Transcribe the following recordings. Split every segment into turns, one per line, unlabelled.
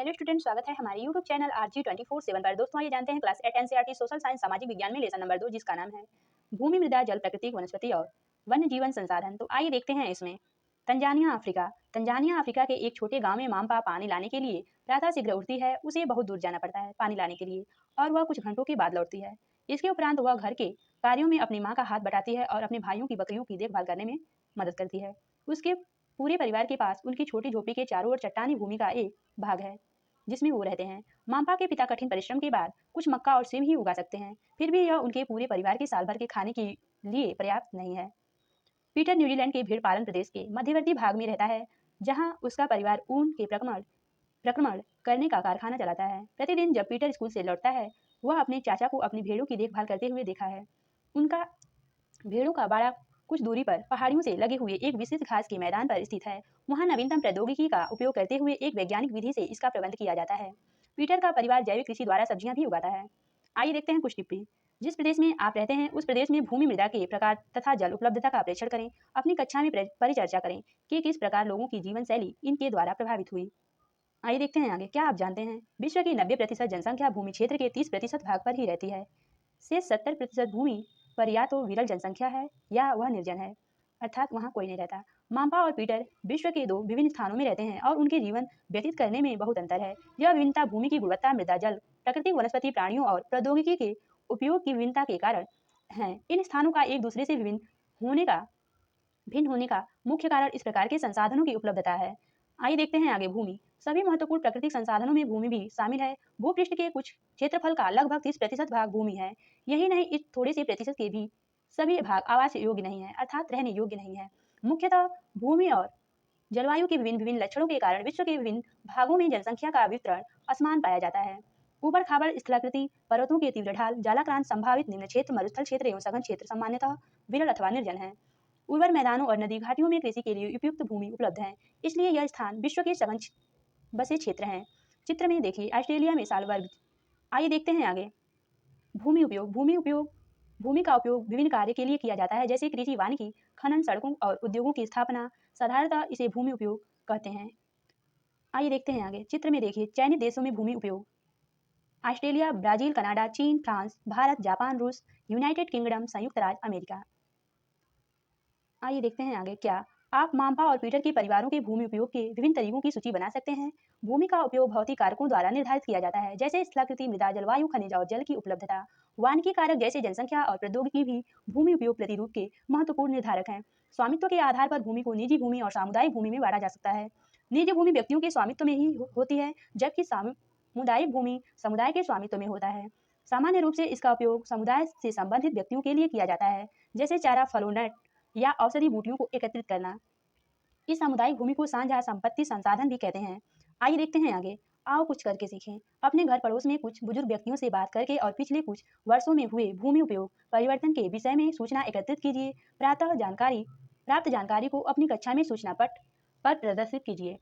Hello student, स्वागत है हमारे यूट्यूब चैनल आरजी 24/7 पर। दोस्तों ये जानते हैं क्लास 8 एनसीईआरटी सोशल साइंस सामाजिक विज्ञान में लेसन नंबर 2 जिसका नाम है भूमि मृदा जल प्राकृतिक वनस्पति और वन्य जीवन संसाधन। तो आइए देखते हैं इसमें। तंजानिया अफ्रीका के एक छोटे गांव में माम्पा पानी लाने के लिए प्रातः शीघ्र उठती है। उसे बहुत दूर जाना पड़ता है पानी लाने के लिए और वह कुछ घंटों के बाद लौटती है। इसके उपरांत वह घर के कार्यों में अपनी माँ का हाथ बटाती है और अपने भाइयों की बकरियों की देखभाल करने में मदद करती है। उसके पूरे परिवार के पास उनकी छोटी झोपड़ी के चारों ओर चट्टानी भूमि का एक भाग है जिसमें वो रहते हैं। माम्पा के पिता कठिन परिश्रम के बाद कुछ मक्का और सेब ही उगा सकते हैं, फिर भी यह उनके पूरे परिवार के साल भर के खाने के लिए पर्याप्त नहीं है। पीटर न्यूजीलैंड के भेड़ पालन प्रदेश के मध्यवर्ती भाग में रहता है, जहां उसका परिवार ऊन के प्रक्रमण करने का कारखाना चलाता है। प्रतिदिन जब पीटर स्कूल से लौटता है, वह अपने चाचा को अपनी भेड़ों की देखभाल करते हुए देखा है। उनका भेड़ों का बाड़ा कुछ दूरी पर पहाड़ियों से लगे हुए एक विस्तृत घास के मैदान पर स्थित है। वहां नवीनतम प्रौद्योगिकी का उपयोग करते हुए एक वैज्ञानिक विधि से इसका प्रबंध किया जाता है। पीटर का परिवार जैविक कृषि द्वारा सब्जियां भी उगाता है। आइए देखते हैं कुछ टिप्पणी। जिस प्रदेश में आप रहते हैं उस प्रदेश में भूमि मृदा के प्रकार तथा जल उपलब्धता का प्रेक्षण करें। अपनी कक्षा में परिचर्चा करें कि किस प्रकार लोगों की जीवन शैली इनके द्वारा प्रभावित हुई। आइए देखते हैं आगे। क्या आप जानते हैं विश्व की 90% जनसंख्या भूमि क्षेत्र के 30% भाग पर ही रहती है। से 70% भूमि पर या तो विरल जनसंख्या है या वह निर्जन है, अर्थात वहाँ कोई नहीं रहता। माम्पा और पीटर विश्व के दो विभिन्न स्थानों में रहते हैं और उनके जीवन व्यतीत करने में बहुत अंतर है। यह विभिन्नता भूमि की गुणवत्ता, मृदा जल, प्राकृतिक वनस्पति, प्राणियों और प्रौद्योगिकी के उपयोग की विभिन्नता के कारण है। इन स्थानों का एक दूसरे से भिन्न होने का मुख्य कारण इस प्रकार के संसाधनों की उपलब्धता है। आइए देखते हैं आगे। भूमि सभी महत्वपूर्ण प्राकृतिक संसाधनों में भूमि भी शामिल है। भूपृष्ठ के कुछ क्षेत्रफल का लगभग 30% भाग भूमि है। यही नहीं, इस थोड़े से प्रतिशत के भी सभी भाग आवास योग्य नहीं है, अर्थात रहने योग्य नहीं है। मुख्यतः भूमि और जलवायु के विभिन्न विभिन्न लक्षणों के कारण विश्व के विभिन्न भागों में जनसंख्या का वितरण असमान पाया जाता है। ऊबड़ खाबड़ स्थलाकृति, पर्वतों के तीव्र ढाल, जलाक्रांत, संभावित निम्न क्षेत्र, मरुस्थल क्षेत्र एवं सघन क्षेत्र सामान्यतः विरल अथवा निर्जन है। उर्वर मैदानों और नदी घाटियों में कृषि के लिए उपयुक्त भूमि उपलब्ध है, इसलिए यह स्थान विश्व के सघन बसे क्षेत्र हैं। चित्र में देखिए ऑस्ट्रेलिया में साल वर्ग। आइए देखते हैं आगे। भूमि का उपयोग विभिन्न कार्य के लिए किया जाता है, जैसे कृषि, वानिकी, खनन, सड़कों और उद्योगों की स्थापना। साधारणतः इसे भूमि उपयोग कहते हैं। आइए देखते हैं आगे। चित्र में देखिए चयनित देशों में भूमि उपयोग। ऑस्ट्रेलिया, ब्राजील, कनाडा, चीन, फ्रांस, भारत, जापान, रूस, यूनाइटेड किंगडम, संयुक्त राज्य अमेरिका। आइए देखते हैं आगे। क्या आप माम्पा और पीटर के परिवारों के भूमि उपयोग के विभिन्न तरीकों की सूची बना सकते हैं? भूमि का उपयोग भौतिक कारकों द्वारा निर्धारित किया जाता है, जैसे स्थलाकृति, मृदा, जलवायु, खनिज और जल की उपलब्धता। वानिकी कारक जैसे जनसंख्या और प्रौद्योगिकी भी भूमि उपयोग प्रतिरूप के महत्वपूर्ण निर्धारक हैं। स्वामित्व के आधार पर भूमि को निजी भूमि और सामुदायिक भूमि में बांटा जा सकता है। निजी भूमि व्यक्तियों के स्वामित्व में ही होती है, जबकि सामुदायिक भूमि समुदाय के स्वामित्व में होता है। सामान्य रूप से इसका उपयोग समुदाय से संबंधित व्यक्तियों के लिए किया जाता है, जैसे चारा, फलों या औषधि बूटियों को एकत्रित करना। इस सामुदायिक भूमि को साझा संपत्ति संसाधन भी कहते हैं। आइए देखते हैं आगे। आओ कुछ करके सीखें। अपने घर पड़ोस में कुछ बुजुर्ग व्यक्तियों से बात करके और पिछले कुछ वर्षों में हुए भूमि उपयोग परिवर्तन के विषय में सूचना एकत्रित कीजिए। प्राप्त जानकारी को अपनी कक्षा में सूचना पट पर प्रदर्शित कीजिए।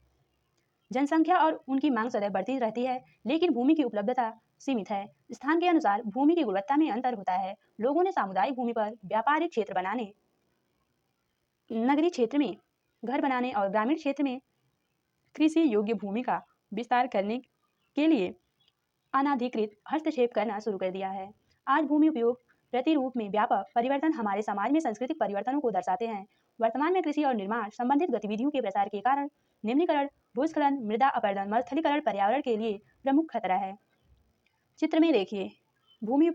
जनसंख्या और उनकी मांग सदैव बढ़ती रहती है, लेकिन भूमि की उपलब्धता सीमित है। स्थान के अनुसार भूमि की गुणवत्ता में अंतर होता है। लोगों ने सामुदायिक भूमि पर व्यापारिक क्षेत्र बनाने, नगरीय क्षेत्र में घर बनाने और ग्रामीण क्षेत्र में कृषि योग्य भूमि का विस्तार करने के लिए अनाधिकृत हस्तक्षेप करना शुरू कर दिया है। आज भूमि उपयोग प्रतिरूप में व्यापक परिवर्तन हमारे समाज में सांस्कृतिक परिवर्तनों को दर्शाते हैं। वर्तमान में कृषि और निर्माण संबंधित गतिविधियों के प्रसार के कारण निम्नीकरण, भूस्खलन, मृदा अपरदन, मरुस्थलीकरण पर्यावरण के लिए प्रमुख खतरा है। चित्र में देखिए भूमि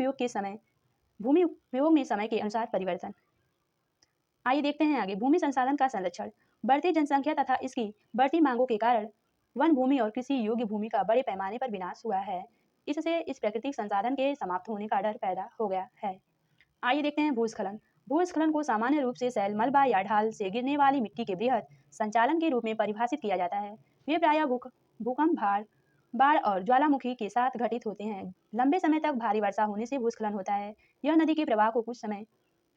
उपयोग में समय के अनुसार परिवर्तन। आइए देखते हैं आगे। भूमि संसाधन का संरक्षण। बढ़ती जनसंख्या तथा इसकी बढ़ती मांगों के कारण वन भूमि और कृषि योग्य भूमि का बड़े पैमाने पर विनाश हुआ है। इससे इस प्राकृतिक संसाधन के समाप्त होने का डर पैदा हो गया है। आइए देखते हैं भूस्खलन। भूस्खलन को सामान्य रूप से सैल, मलबा या ढाल से गिरने वाली मिट्टी के बृहद संचालन के रूप में परिभाषित किया जाता है। वे प्रायः भूकंप, बाढ़ और ज्वालामुखी के साथ घटित होते हैं। लंबे समय तक भारी वर्षा होने से भूस्खलन होता है। यह नदी के प्रवाह को कुछ समय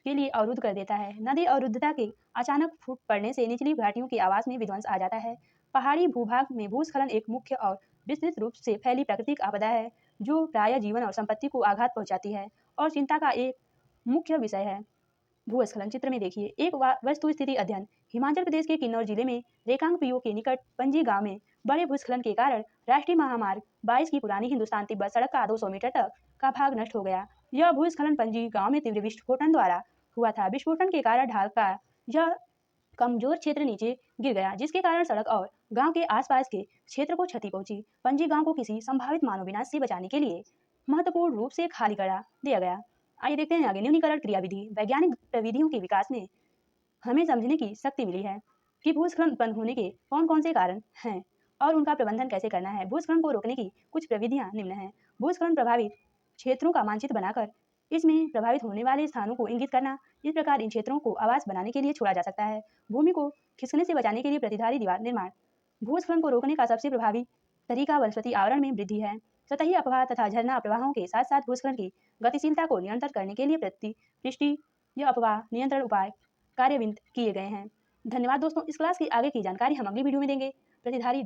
के लिए अवरुद्ध कर देता है। नदी अवरुद्धता के अचानक फूट पड़ने से निचली घाटियों की आवास में विध्वंस आ जाता है। पहाड़ी भूभाग में भूस्खलन एक मुख्य और विस्तृत रूप से फैली प्राकृतिक आपदा है, जो प्रायः जीवन और संपत्ति को आघात पहुंचाती है और चिंता का एक मुख्य विषय है। भूस्खलन चित्र में देखिए एक वस्तु स्थिति अध्ययन। हिमाचल प्रदेश के किन्नौर जिले में रेकांगपिओ के निकट पंजी गांव में बड़े भूस्खलन के कारण राष्ट्रीय महामार्ग 22 की पुरानी हिंदुस्तान तिब्बत सड़क का 200 मीटर तक का भाग नष्ट हो गया। यह भूस्खलन पंजी गांव में तीव्र विस्फोटन द्वारा हुआ था। विस्फोटन के कारण ढाल का यह कमजोर क्षेत्र नीचे गिर गया, जिसके कारण सड़क और गांव के आसपास के क्षेत्र को क्षति पहुंची। पंजी गांव को किसी संभावित मानव विनाश से बचाने के लिए महत्वपूर्ण रूप से खाली करा दिया गया। आइए देखते हैं आगे न्यूनीकरण क्रियाविधि। वैज्ञानिक प्रविधियों के विकास में हमें समझने की शक्ति मिली है कि भूस्खलन उत्पन्न होने के कौन कौन से कारण हैं और उनका प्रबंधन कैसे करना है। भूस्खलन को रोकने की कुछ प्रविधियां निम्न हैं। भूस्खलन प्रभावित क्षेत्रों का मानचित्र बनाकर इसमें प्रभावित होने वाले स्थानों को इंगित करना। इस प्रकार इन क्षेत्रों को आवास बनाने के लिए छोड़ा जा सकता है। भूमि को खिसकने से बचाने के लिए प्रतिधारी दीवार निर्माण। भूस्खलन को रोकने का सबसे प्रभावी तरीका वनस्पति आवरण में वृद्धि है। सतही अपवाह तथा झरना प्रवाहों के साथ साथ भूस्खलन की गतिशीलता को नियंत्रित करने के लिए पृष्ठीय या अपवाह नियंत्रण उपाय कार्यान्वित किए गए हैं। धन्यवाद दोस्तों। इस क्लास की आगे की जानकारी हम अगली वीडियो में देंगे। प्रतिधारी